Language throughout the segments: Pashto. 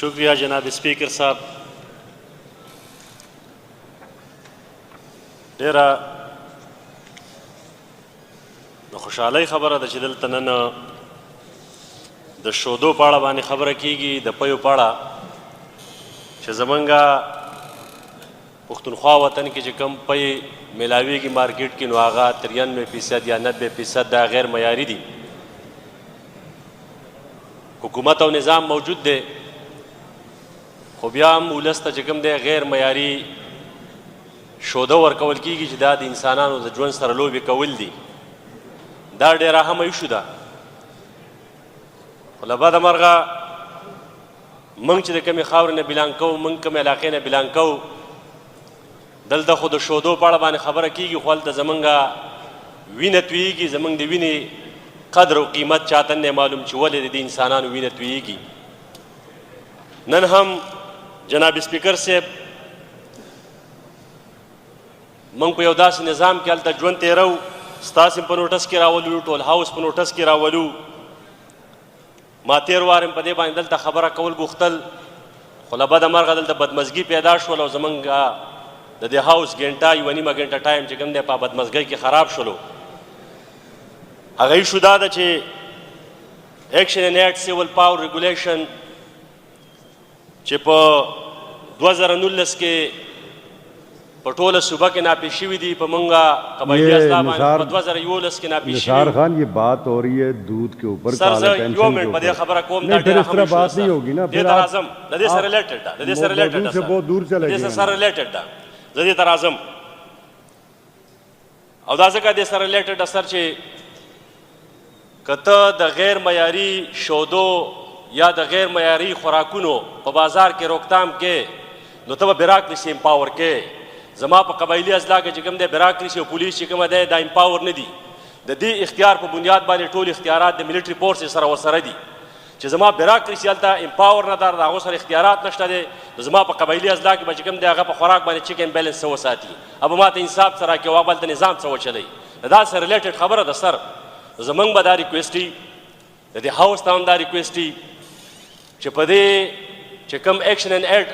शुक्रिया जनाब स्पीकर साहब। ډیره د خوشحالۍ خبره ده چې دلته نن د شودو په اړه باندې خبره کیږي، د پیو په اړه چې زمونږ پښتونخوا وطن کې چې کوم پی میلاویږي مارکیټ کې نو هغه 93% یا 90% دا غیر معیاري دي. حکومت او نظام موجود دی خو بیا هم ولس ته چې کوم دی غیر معیاري شوده ورکول کیږي چې دا د انسانانو د ژوند سره لوبې کول دي. دا ډېره اهمه ایشو ده. خو له بده مرغه موږ چې د کومې خاورې نه بلانګ کوو، موږ کومې علاقې نه بلانګ کوو، دلته خو د شودو په اړه باندې خبره کیږي خو هلته زمونږ وینه تویږي. زمونږ د وینې قدر او قیمت چاته نه معلوم چې ولې د دې انسانانو وینه تویږي. نن هم جناب سپیکر صاحب موږ په یو داسې نظام کې هلته ژوند تېرو، ستاسې په نوټس کې راولو، ټول هاوس په نوټس کې راولو. ما تېر وار په دې باندې دلته خبره کول غوښتل خو له بده مرغه دلته بدمزګي پیدا شول او زمونږ د دې هاوس ګنټه یوه نیمه ګنټه ټایم چې کوم دی په بدمزګۍ کې خراب شولو. هغه ایشو دا ده چې ایکشن ان ایکټ سیول پاور ریګولیشن چې په 2019 کې په ټوله صوبه کې نافذ شوي دي، په مونږ قبایلي اضلاع باندې په 2011 کې نافذ شوي. نثار خان یہ بات ہو رہی ہے دودھ کے اوپر سر یو منٹ په دې خبره کوم دا ډېره اهم بات نہیں ہوگی نا، دې ته راځم، د دې سره ریلیټډ ده، د دې سره ریلیټډ ده، بہت دور چلے گئے، د دې سره ریلیټډ ده، زه دې ته راځم. او دا ځکه دې سره ریلیټډ ده سر چې که ته د غیر معیاري شودو یا د غیر معیاري خوراکونو په بازار کې روکتام کې نو ته به بیراکرسي امپاور کې. زما په قبایلي اضلاع کې چې کوم دی بیراکرسي او پولیس چې کومه دی دا امپاور نه دي. د دې اختیار په بنیاد باندې ټول اختیارات د ملیټري فورسز سره ورسره دي چې زما بیراکرسي هلته امپاور نه ده، د هغو سره اختیارات نشته دی. زما په قبایلي اضلاع کې به چې کوم دی هغه په خوراک باندې چیک اینډ بیلنس څه وساتي، او به ما ته انصاف سره راکړي او هغه هلته نظام څه وچلوي. دا سره ریلیټډ خبره ده سر. زمونږ به دا ریکویسټ وي، د دې هاوس ته هم دا ریکویسټ وي چې په دې چې کوم ایکشن ان ایکټ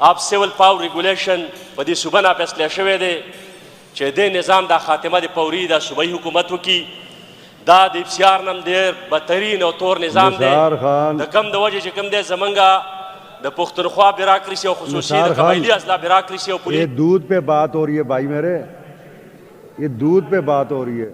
آف سیول پاور ریګولیشن په دې صوبه نافیصله شوی دی چې دې نظام دا خاتمه د فوري دا صوبایي حکومت وکړي. دا د بسیار نم ډېر بدترین او تور نظام دی د کم د وجې چې کوم دی زمونږ د پښتونخوا بیراکرسي او خصوصي د قبایلي اضلاع بیراکرسي او پولیس. یہ دودھ پہ بات ہو رہی ہے بھائی میرے، یہ دودھ پہ بات ہو رہی ہے.